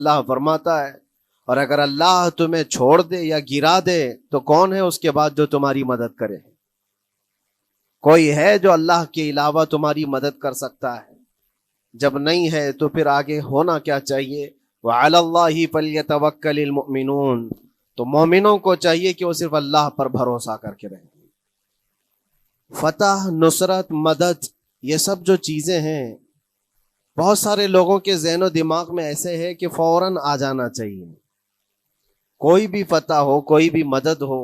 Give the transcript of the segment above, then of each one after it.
اللہ فرماتا ہے اور اگر اللہ تمہیں چھوڑ دے یا گرا دے تو کون ہے اس کے بعد جو تمہاری مدد کرے؟ کوئی ہے جو اللہ کے علاوہ تمہاری مدد کر سکتا ہے؟ جب نہیں ہے تو پھر آگے ہونا کیا چاہیے؟ وَعَلَى اللَّهِ فَلْيَتَوَكَّلِ الْمُؤْمِنُونَ، تو مومنوں کو چاہیے کہ وہ صرف اللہ پر بھروسہ کر کے رہیں۔ فتح، نصرت، مدد، یہ سب جو چیزیں ہیں بہت سارے لوگوں کے ذہن و دماغ میں ایسے ہے کہ فوراً آ جانا چاہیے۔ کوئی بھی فتح ہو، کوئی بھی مدد ہو،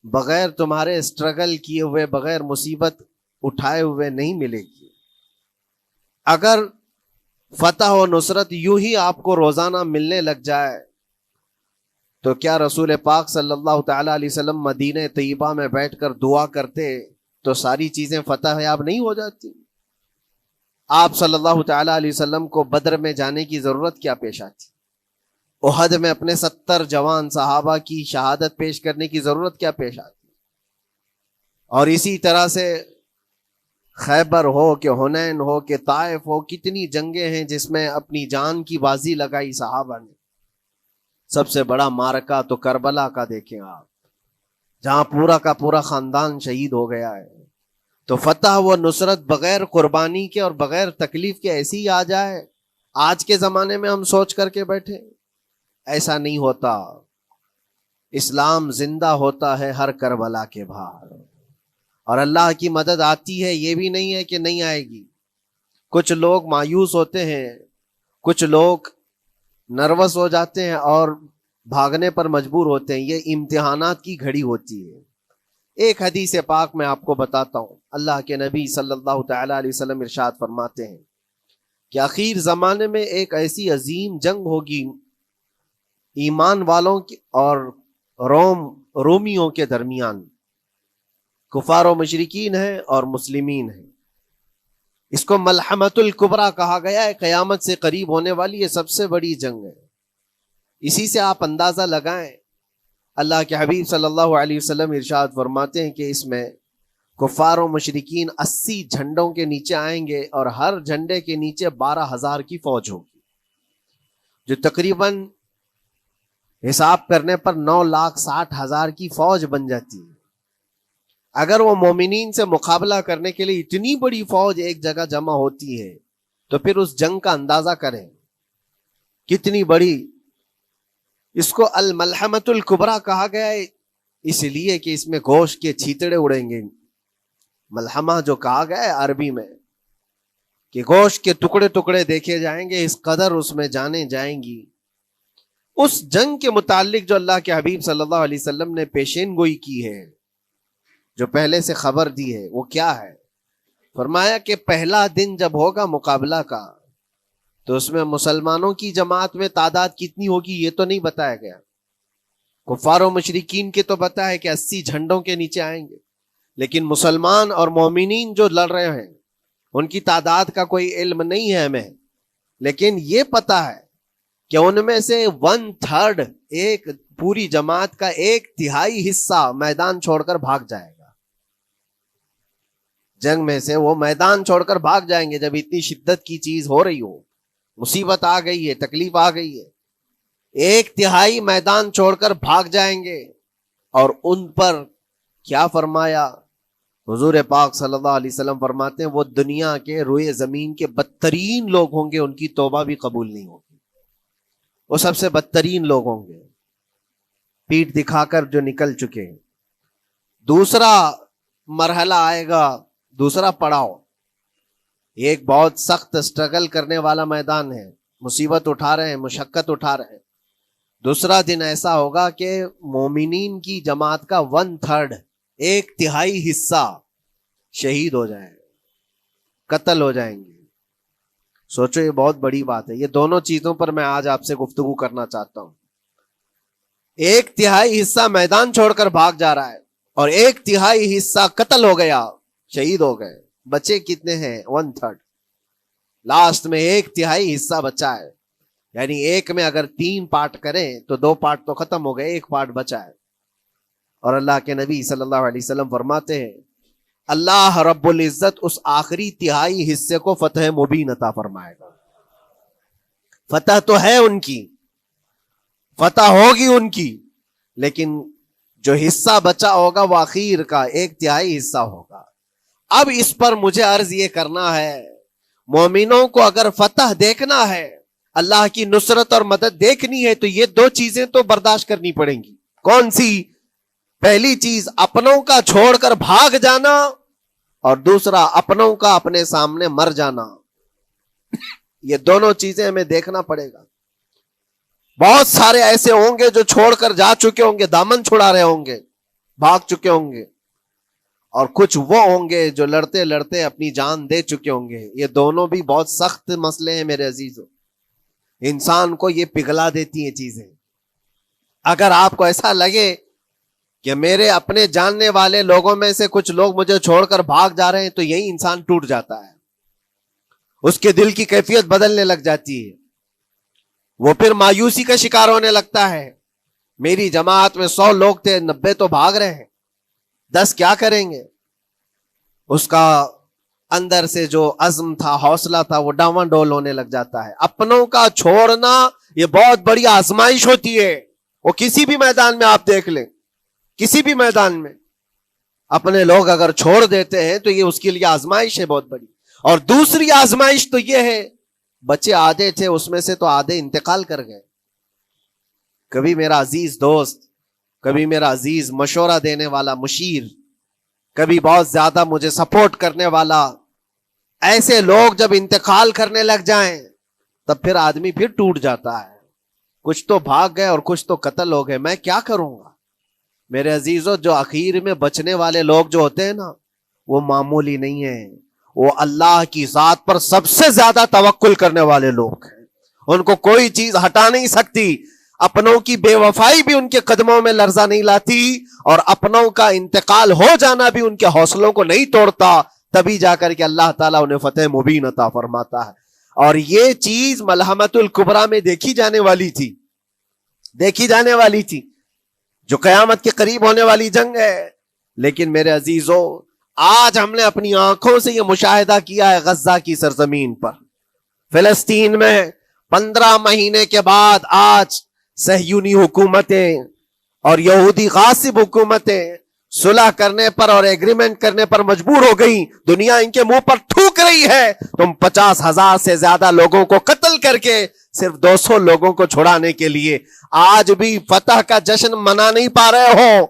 بغیر تمہارے اسٹرگل کیے ہوئے، بغیر مصیبت اٹھائے ہوئے نہیں ملے گی۔ اگر فتح و نصرت یوں ہی آپ کو روزانہ ملنے لگ جائے تو کیا رسول پاک صلی اللہ تعالی علیہ وسلم مدینہ طیبہ میں بیٹھ کر دعا کرتے تو ساری چیزیں فتح یاب نہیں ہو جاتی؟ آپ صلی اللہ تعالی علیہ وسلم کو بدر میں جانے کی ضرورت کیا پیش آتی؟ احد میں اپنے 70 جوان صحابہ کی شہادت پیش کرنے کی ضرورت کیا پیش آتی؟ اور اسی طرح سے خیبر ہو کہ حنین ہو کہ طائف ہو، کتنی جنگیں ہیں جس میں اپنی جان کی بازی لگائی صحابہ نے۔ سب سے بڑا معرکہ تو کربلا کا دیکھیں آپ، جہاں پورا کا پورا خاندان شہید ہو گیا ہے۔ تو فتح و نصرت بغیر قربانی کے اور بغیر تکلیف کے ایسی ہی آ جائے؟ آج کے زمانے میں ہم سوچ کر کے بیٹھے، ایسا نہیں ہوتا۔ اسلام زندہ ہوتا ہے ہر کربلا کے باہر، اور اللہ کی مدد آتی ہے، یہ بھی نہیں ہے کہ نہیں آئے گی۔ کچھ لوگ مایوس ہوتے ہیں، کچھ لوگ نروس ہو جاتے ہیں اور بھاگنے پر مجبور ہوتے ہیں۔ یہ امتحانات کی گھڑی ہوتی ہے۔ ایک حدیث پاک میں آپ کو بتاتا ہوں، اللہ کے نبی صلی اللہ تعالی علیہ وسلم ارشاد فرماتے ہیں کہ آخر زمانے میں ایک ایسی عظیم جنگ ہوگی ایمان والوں کی اور رومیوں کے درمیان۔ کفار و مشرکین ہیں اور مسلمین ہیں۔ اس کو ملحمۃ الکبریٰ کہا گیا ہے، قیامت سے قریب ہونے والی یہ سب سے بڑی جنگ ہے۔ اسی سے آپ اندازہ لگائیں، اللہ کے حبیب صلی اللہ علیہ وسلم ارشاد فرماتے ہیں کہ اس میں کفار و مشرکین 80 جھنڈوں کے نیچے آئیں گے اور ہر جھنڈے کے نیچے 12,000 کی فوج ہوگی، جو تقریباً حساب کرنے پر 9,60,000 کی فوج بن جاتی ہے۔ اگر وہ مومنین سے مقابلہ کرنے کے لیے اتنی بڑی فوج ایک جگہ جمع ہوتی ہے تو پھر اس جنگ کا اندازہ کریں کتنی بڑی۔ اس کو الملحمۃ الکبریٰ کہا گیا ہے اس لیے کہ اس میں گوشت کے چھیتڑے اڑیں گے۔ ملحمہ جو کہا گیا ہے عربی میں کہ گوشت کے ٹکڑے ٹکڑے دیکھے جائیں گے، اس قدر اس میں جانیں جائیں گی۔ اس جنگ کے متعلق جو اللہ کے حبیب صلی اللہ علیہ وسلم نے پیشین گوئی کی ہے، جو پہلے سے خبر دی ہے، وہ کیا ہے؟ فرمایا کہ پہلا دن جب ہوگا مقابلہ کا تو اس میں مسلمانوں کی جماعت میں تعداد کتنی ہوگی یہ تو نہیں بتایا گیا۔ کفار و مشرکین کے تو بتایا کہ 80 جھنڈوں کے نیچے آئیں گے، لیکن مسلمان اور مومنین جو لڑ رہے ہیں ان کی تعداد کا کوئی علم نہیں ہے ہمیں، لیکن یہ پتا ہے کہ ان میں سے 1/3 ایک پوری جماعت کا 1/3 حصہ میدان چھوڑ کر بھاگ جائے گا۔ جنگ میں سے وہ میدان چھوڑ کر بھاگ جائیں گے جب اتنی شدت کی چیز ہو رہی ہو، مصیبت آ گئی ہے، تکلیف آ گئی ہے، 1/3 میدان چھوڑ کر بھاگ جائیں گے۔ اور ان پر کیا فرمایا حضور پاک صلی اللہ علیہ وسلم؟ فرماتے ہیں وہ دنیا کے روئے زمین کے بدترین لوگ ہوں گے، ان کی توبہ بھی قبول نہیں ہوگی۔ وہ سب سے بدترین لوگ ہوں گے، پیٹھ دکھا کر جو نکل چکے ہیں۔ دوسرا مرحلہ آئے گا، دوسرا پڑاؤ، یہ ایک بہت سخت اسٹرگل کرنے والا میدان ہے، مصیبت اٹھا رہے ہیں، مشقت اٹھا رہے ہیں۔ دوسرا دن ایسا ہوگا کہ مومنین کی جماعت کا 1/3 1/3 حصہ شہید ہو جائے، قتل ہو جائیں گے۔ سوچو یہ بہت بڑی بات ہے۔ یہ دونوں چیزوں پر میں آج آپ سے گفتگو کرنا چاہتا ہوں۔ 1/3 حصہ میدان چھوڑ کر بھاگ جا رہا ہے اور 1/3 حصہ قتل ہو گیا، شہید ہو گئے۔ بچے کتنے ہیں؟ 1/3۔ لاسٹ میں 1/3 حصہ بچا ہے، یعنی ایک میں اگر 3 پارٹ کریں تو 2 پارٹ تو ختم ہو گئے، 1 پارٹ بچا ہے۔ اور اللہ کے نبی صلی اللہ علیہ وسلم فرماتے ہیں اللہ رب العزت اس آخری 1/3 حصے کو فتح مبین عطا فرمائے گا۔ فتح تو ہے ان کی، فتح ہوگی ان کی، لیکن جو حصہ بچا ہوگا وہ اخیر کا 1/3 حصہ ہوگا۔ اب اس پر مجھے عرض یہ کرنا ہے، مومنوں کو اگر فتح دیکھنا ہے، اللہ کی نصرت اور مدد دیکھنی ہے، تو یہ 2 چیزیں تو برداشت کرنی پڑیں گی۔ کون سی؟ پہلی چیز اپنوں کا چھوڑ کر بھاگ جانا، اور دوسرا اپنوں کا اپنے سامنے مر جانا۔ یہ دونوں چیزیں ہمیں دیکھنا پڑے گا۔ بہت سارے ایسے ہوں گے جو چھوڑ کر جا چکے ہوں گے، دامن چھڑا رہے ہوں گے، بھاگ چکے ہوں گے، اور کچھ وہ ہوں گے جو لڑتے لڑتے اپنی جان دے چکے ہوں گے۔ یہ دونوں بھی بہت سخت مسئلے ہیں میرے عزیزوں، انسان کو یہ پگھلا دیتی ہیں چیزیں۔ اگر آپ کو ایسا لگے کہ میرے اپنے جاننے والے لوگوں میں سے کچھ لوگ مجھے چھوڑ کر بھاگ جا رہے ہیں، تو یہی انسان ٹوٹ جاتا ہے، اس کے دل کی کیفیت بدلنے لگ جاتی ہے، وہ پھر مایوسی کا شکار ہونے لگتا ہے۔ میری جماعت میں 100 لوگ تھے، 90 تو بھاگ رہے ہیں، 10 کیا کریں گے؟ اس کا اندر سے جو عزم تھا، حوصلہ تھا، وہ ڈاواں ڈول ہونے لگ جاتا ہے۔ اپنوں کا چھوڑنا یہ بہت بڑی آزمائش ہوتی ہے، وہ کسی بھی میدان میں آپ دیکھ لیں، کسی بھی میدان میں اپنے لوگ اگر چھوڑ دیتے ہیں تو یہ اس کے لیے آزمائش ہے بہت بڑی۔ اور دوسری آزمائش تو یہ ہے، بچے آدھے تھے، اس میں سے تو آدھے انتقال کر گئے۔ کبھی میرا عزیز دوست، کبھی میرا عزیز مشورہ دینے والا مشیر، کبھی بہت زیادہ مجھے سپورٹ کرنے والا، ایسے لوگ جب انتقال کرنے لگ جائیں تب پھر آدمی پھر ٹوٹ جاتا ہے۔ کچھ تو بھاگ گئے اور کچھ تو قتل ہو گئے، میں کیا کروں گا؟ میرے عزیزوں، جو اخیر میں بچنے والے لوگ جو ہوتے ہیں نا، وہ معمولی نہیں ہیں، وہ اللہ کی ذات پر سب سے زیادہ توکل کرنے والے لوگ ہیں، ان کو کوئی چیز ہٹا نہیں سکتی۔ اپنوں کی بے وفائی بھی ان کے قدموں میں لرزہ نہیں لاتی، اور اپنوں کا انتقال ہو جانا بھی ان کے حوصلوں کو نہیں توڑتا، تبھی جا کر کے اللہ تعالیٰ انہیں فتح مبین عطا فرماتا ہے۔ اور یہ چیز ملحمت الکبریٰ میں دیکھی جانے والی تھی، دیکھی جانے والی تھی، جو قیامت کے قریب ہونے والی جنگ ہے۔ لیکن میرے عزیزوں، آج ہم نے اپنی آنکھوں سے یہ مشاہدہ کیا ہے، غزہ کی سرزمین پر، فلسطین میں 15 مہینے کے بعد آج صہیونی حکومتیں اور یہودی غاصب حکومتیں صلح کرنے پر اور ایگریمنٹ کرنے پر مجبور ہو گئی۔ دنیا ان کے منہ پر تھوک رہی ہے، تم 50,000 سے زیادہ لوگوں کو قتل کر کے صرف 200 لوگوں کو چھڑانے کے لیے آج بھی فتح کا جشن منا نہیں پا رہے ہو،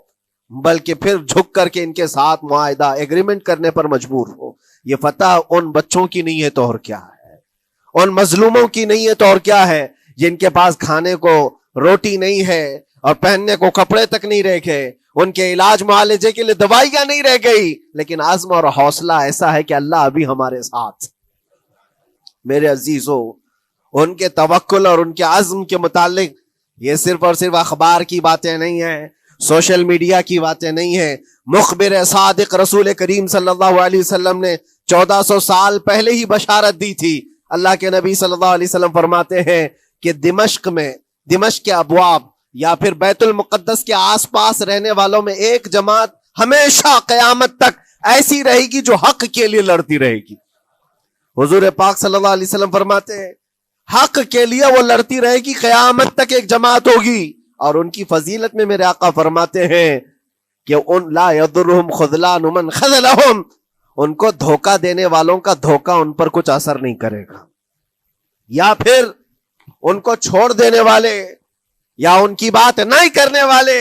بلکہ پھر جھک کر کے ان کے ساتھ معاہدہ ایگریمنٹ کرنے پر مجبور ہو۔ یہ فتح ان بچوں کی نہیں ہے تو اور کیا ہے، ان مظلوموں کی نہیں ہے تو اور کیا ہے، جن کے پاس کھانے کو روٹی نہیں ہے اور پہننے کو کپڑے تک نہیں رہ گئے، ان کے علاج معالجے کے لیے دوائیاں نہیں رہ گئی، لیکن عزم اور حوصلہ ایسا ہے کہ اللہ ابھی ہمارے ساتھ۔ میرے عزیزوں، ان کے توکل اور ان کے عزم کے متعلق یہ صرف اور صرف اخبار کی باتیں نہیں ہیں، سوشل میڈیا کی باتیں نہیں ہیں۔ مخبر صادق رسول کریم صلی اللہ علیہ وسلم نے 1400 سال پہلے ہی بشارت دی تھی۔ اللہ کے نبی صلی اللہ علیہ وسلم فرماتے ہیں کہ دمشق کے ابواب یا پھر بیت المقدس کے آس پاس رہنے والوں میں ایک جماعت ہمیشہ قیامت تک ایسی رہے گی جو حق کے لیے لڑتی رہے گی۔ حضور پاک صلی اللہ علیہ وسلم فرماتے ہیں حق کے لیے وہ لڑتی رہے گی، قیامت تک ایک جماعت ہوگی۔ اور ان کی فضیلت میں میرے آقا فرماتے ہیں کہ ان لا یضرهم خذلان من خذلهم، ان کو دھوکہ دینے والوں کا دھوکہ ان پر کچھ اثر نہیں کرے گا، یا پھر ان کو چھوڑ دینے والے یا ان کی بات نہیں کرنے والے،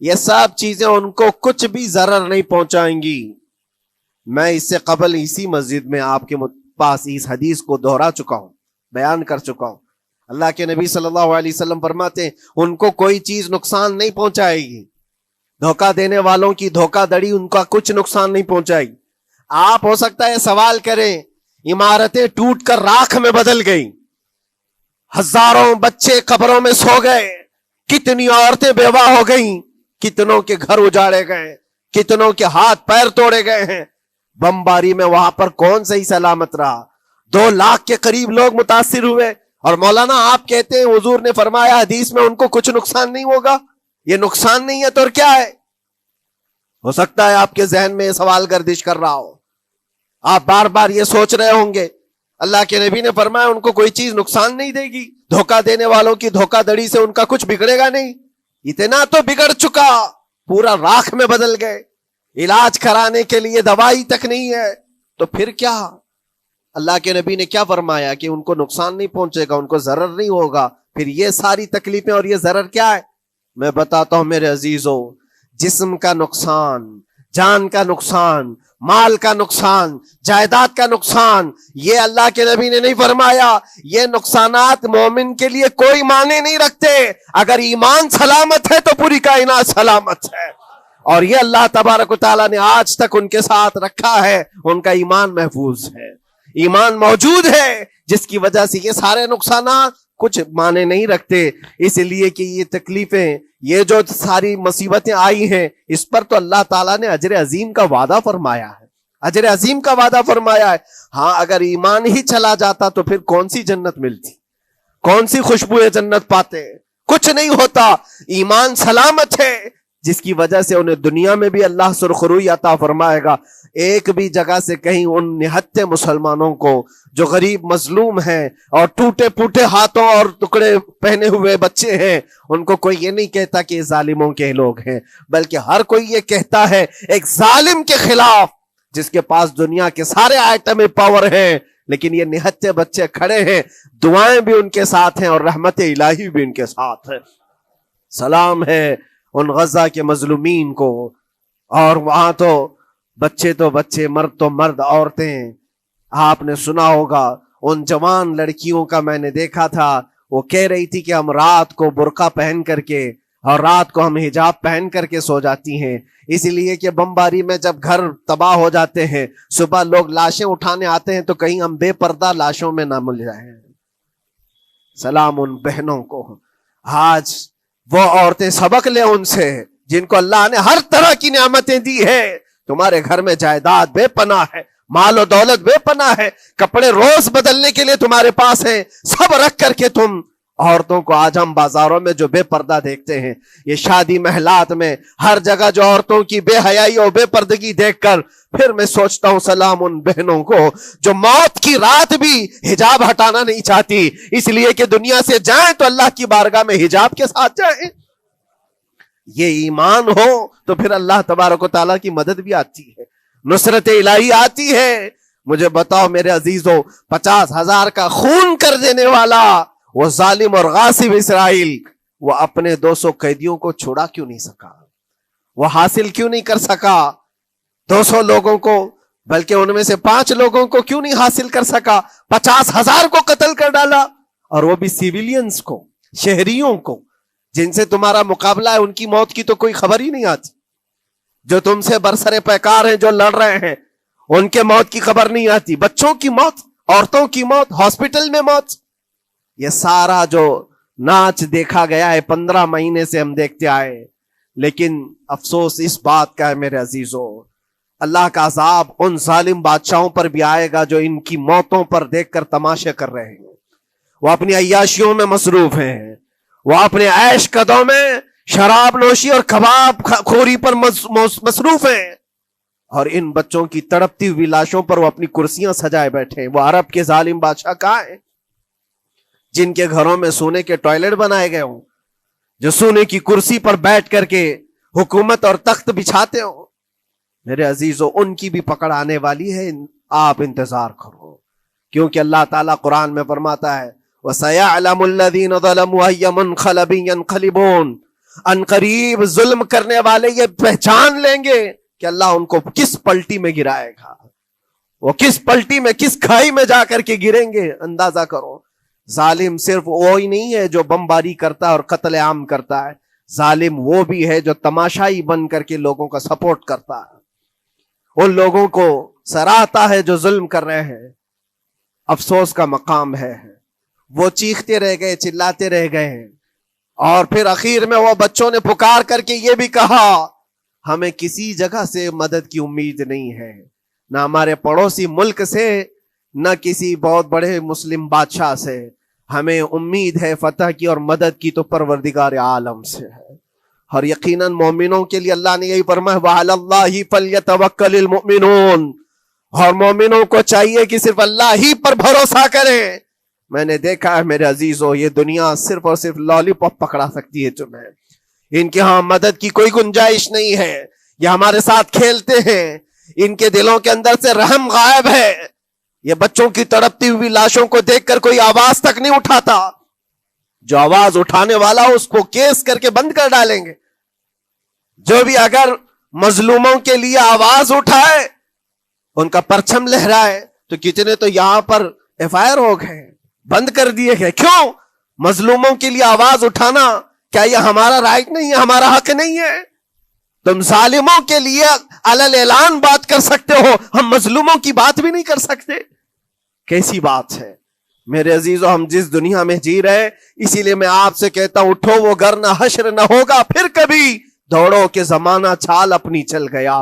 یہ سب چیزیں ان کو کچھ بھی ضرر نہیں پہنچائیں گی۔ میں اس سے قبل اسی مسجد میں آپ کے پاس اس حدیث کو دہرا چکا ہوں، بیان کر چکا ہوں۔ اللہ کے نبی صلی اللہ علیہ وسلم فرماتے ہیں ان کو کوئی چیز نقصان نہیں پہنچائے گی، دھوکہ دینے والوں کی دھوکہ دڑی ان کا کچھ نقصان نہیں پہنچائے گی۔ آپ ہو سکتا ہے سوال کریں، عمارتیں ٹوٹ کر راکھ میں بدل گئی، ہزاروں بچے قبروں میں سو گئے، کتنی عورتیں بیوہ ہو گئیں، کتنوں کے گھر اجاڑے گئے، کتنوں کے ہاتھ پیر توڑے گئے ہیں، بمباری میں وہاں پر کون صحیح سلامت رہا، 2 لاکھ کے قریب لوگ متاثر ہوئے، اور مولانا آپ کہتے ہیں حضور نے فرمایا حدیث میں ان کو کچھ نقصان نہیں ہوگا۔ یہ نقصان نہیں ہے تو اور کیا ہے؟ ہو سکتا ہے آپ کے ذہن میں یہ سوال گردش کر رہا ہو، آپ بار بار یہ سوچ رہے ہوں گے اللہ کے نبی نے فرمایا ان کو کوئی چیز نقصان نہیں دے گی، دھوکہ دینے والوں کی دھوکہ دڑی سے ان کا کچھ بگڑے گا نہیں. اتنا تو بگڑ چکا، پورا راکھ میں بدل گئے، علاج کرانے کے لیے دوائی تک نہیں ہے، تو پھر کیا؟ اللہ کے نبی نے کیا فرمایا کہ ان کو نقصان نہیں پہنچے گا، ان کو ضرر نہیں ہوگا. پھر یہ ساری تکلیفیں اور یہ ضرر کیا ہے؟ میں بتاتا ہوں میرے عزیزوں، جسم کا نقصان، جان کا نقصان، مال کا نقصان، جائیداد کا نقصان، یہ اللہ کے نبی نے نہیں فرمایا. یہ نقصانات مومن کے لیے کوئی معنی نہیں رکھتے. اگر ایمان سلامت ہے تو پوری کائنات سلامت ہے، اور یہ اللہ تبارک و تعالیٰ نے آج تک ان کے ساتھ رکھا ہے. ان کا ایمان محفوظ ہے، ایمان موجود ہے، جس کی وجہ سے یہ سارے نقصانات کچھ معنی نہیں رکھتے. اس لیے کہ یہ تکلیفیں، یہ جو ساری مصیبتیں آئی ہیں، اس پر تو اللہ تعالیٰ نے اجر عظیم کا وعدہ فرمایا ہے، اجر عظیم کا وعدہ فرمایا ہے. ہاں اگر ایمان ہی چلا جاتا تو پھر کون سی جنت ملتی، کون سی خوشبو جنت پاتے؟ کچھ نہیں ہوتا. ایمان سلامت ہے، جس کی وجہ سے انہیں دنیا میں بھی اللہ سرخروئی عطا فرمائے گا. ایک بھی جگہ سے کہیں ان نہتے مسلمانوں کو جو غریب مظلوم ہیں اور ٹوٹے پھوٹے ہاتھوں اور ٹکڑے پہنے ہوئے بچے ہیں، ان کو کوئی یہ نہیں کہتا کہ یہ ظالموں کے لوگ ہیں، بلکہ ہر کوئی یہ کہتا ہے ایک ظالم کے خلاف جس کے پاس دنیا کے سارے آئٹم پاور ہیں، لیکن یہ نہتے بچے کھڑے ہیں، دعائیں بھی ان کے ساتھ ہیں اور رحمت الہی بھی ان کے ساتھ ہے. سلام ہے ان غزہ کے مظلومین کو. اور وہاں تو بچے، مرد تو مرد، عورتیں. آپ نے سنا ہوگا ان جوان لڑکیوں کا، میں نے دیکھا تھا، وہ کہہ رہی تھی کہ ہم رات کو برقع پہن کر کے اور رات کو ہم حجاب پہن کر کے سو جاتی ہیں، اس لیے کہ بمباری میں جب گھر تباہ ہو جاتے ہیں، صبح لوگ لاشیں اٹھانے آتے ہیں تو کہیں ہم بے پردہ لاشوں میں نہ مل جائیں. سلام ان بہنوں کو. آج وہ عورتیں سبق لیں ان سے جن کو اللہ نے ہر طرح کی نعمتیں دی ہے. تمہارے گھر میں جائیداد بے پناہ ہے، مال و دولت بے پناہ ہے، کپڑے روز بدلنے کے لیے تمہارے پاس ہیں، سب رکھ کر کے تم عورتوں کو، آج ہم بازاروں میں جو بے پردہ دیکھتے ہیں، یہ شادی محلات میں ہر جگہ جو عورتوں کی بے حیائی اور بے پردگی دیکھ کر پھر میں سوچتا ہوں سلام ان بہنوں کو جو موت کی رات بھی حجاب ہٹانا نہیں چاہتی، اس لیے کہ دنیا سے جائیں تو اللہ کی بارگاہ میں حجاب کے ساتھ جائیں. یہ ایمان ہو تو پھر اللہ تبارک و تعالیٰ کی مدد بھی آتی ہے، نصرت الہی آتی ہے. مجھے بتاؤ میرے عزیزوں، 50,000 کا خون کر دینے والا وہ ظالم اور غاصب اسرائیل، وہ اپنے 200 قیدیوں کو چھوڑا کیوں نہیں سکا؟ وہ حاصل کیوں نہیں کر سکا 200 لوگوں کو؟ بلکہ ان میں سے 5 لوگوں کو کیوں نہیں حاصل کر سکا؟ 50,000 کو قتل کر ڈالا، اور وہ بھی سیویلینز کو، شہریوں کو جن سے تمہارا مقابلہ ہے، ان کی موت کی تو کوئی خبر ہی نہیں آتی. جو تم سے برسر پیکار ہیں، جو لڑ رہے ہیں، ان کے موت کی خبر نہیں آتی. بچوں کی موت، عورتوں کی موت، ہاسپٹل میں موت، یہ سارا جو ناچ دیکھا گیا ہے 15 مہینے سے ہم دیکھتے آئے. لیکن افسوس اس بات کا ہے میرے عزیزوں، اللہ کا عذاب ان ظالم بادشاہوں پر بھی آئے گا جو ان کی موتوں پر دیکھ کر تماشے کر رہے ہیں. وہ اپنی عیاشیوں میں مصروف ہیں، وہ اپنے عیش قدوں میں شراب نوشی اور کباب خوری پر مصروف ہیں، اور ان بچوں کی تڑپتی ہوئی لاشوں پر وہ اپنی کرسیاں سجائے بیٹھے. وہ عرب کے ظالم بادشاہ کہاں ہیں جن کے گھروں میں سونے کے ٹوائلٹ بنائے گئے ہوں، جو سونے کی کرسی پر بیٹھ کر کے حکومت اور تخت بچھاتے ہوں؟ میرے عزیزو، ان کی بھی پکڑ آنے والی ہے، آپ انتظار کرو، کیونکہ اللہ تعالیٰ قرآن میں فرماتا ہے وَسَيَعْلَمُ الَّذِينَ ظَلَمُوا أَيَّ مُنْقَلَبٍ يَنْقَلِبُونَ. ان قریب ظلم کرنے والے یہ پہچان لیں گے کہ اللہ ان کو کس پلٹی میں گرائے گا، وہ کس پلٹی میں، کس کھائی میں جا کر کے گریں گے. اندازہ کرو، ظالم صرف وہی نہیں ہے جو بمباری کرتا ہے اور قتل عام کرتا ہے، ظالم وہ بھی ہے جو تماشائی بن کر کے لوگوں کا سپورٹ کرتا ہے، ان لوگوں کو سراہتا ہے جو ظلم کر رہے ہیں. افسوس کا مقام ہے، وہ چیختے رہ گئے، چلاتے رہ گئے ہیں، اور پھر اخیر میں وہ بچوں نے پکار کر کے یہ بھی کہا ہمیں کسی جگہ سے مدد کی امید نہیں ہے، نہ ہمارے پڑوسی ملک سے، نہ کسی بہت بڑے مسلم بادشاہ سے، ہمیں امید ہے فتح کی اور مدد کی تو پروردگار عالم سے ہے. اور یقیناً مومنوں کے لیے اللہ نے یہی فرمایا وَعَلَى اللَّهِ فَلْيَتَوَكَّلِ الْمُؤْمِنُونَ. اور مومنوں کو چاہیے کہ صرف اللہ ہی پر بھروسہ کریں. میں نے دیکھا ہے میرے عزیزو، یہ دنیا صرف اور صرف لالی پاپ پکڑا سکتی ہے تمہیں. ان کے ہاں مدد کی کوئی گنجائش نہیں ہے. یہ ہمارے ساتھ کھیلتے ہیں، ان کے دلوں کے اندر سے رحم غائب ہے. یہ بچوں کی تڑپتی ہوئی لاشوں کو دیکھ کر کوئی آواز تک نہیں اٹھاتا. جو آواز اٹھانے والا اس کو کیس کر کے بند کر ڈالیں گے. جو بھی اگر مظلوموں کے لیے آواز اٹھائے، ان کا پرچم لہرائے، تو کتنے تو یہاں پر FIR ہو گئے، بند کر دیے گئے. کیوں؟ مظلوموں کے لیے آواز اٹھانا کیا یہ ہمارا رائٹ نہیں ہے، ہمارا حق نہیں ہے؟ تم ظالموں کے لیے علل اعلان بات کر سکتے ہو، ہم مظلوموں کی بات بھی نہیں کر سکتے. کیسی بات ہے میرے عزیزو؟ ہم جس دنیا میں جی رہے، اسی لیے میں آپ سے کہتا ہوں، اٹھو وہ گر نہ حشر نہ ہوگا پھر کبھی، دوڑو کہ زمانہ چھال اپنی چل گیا.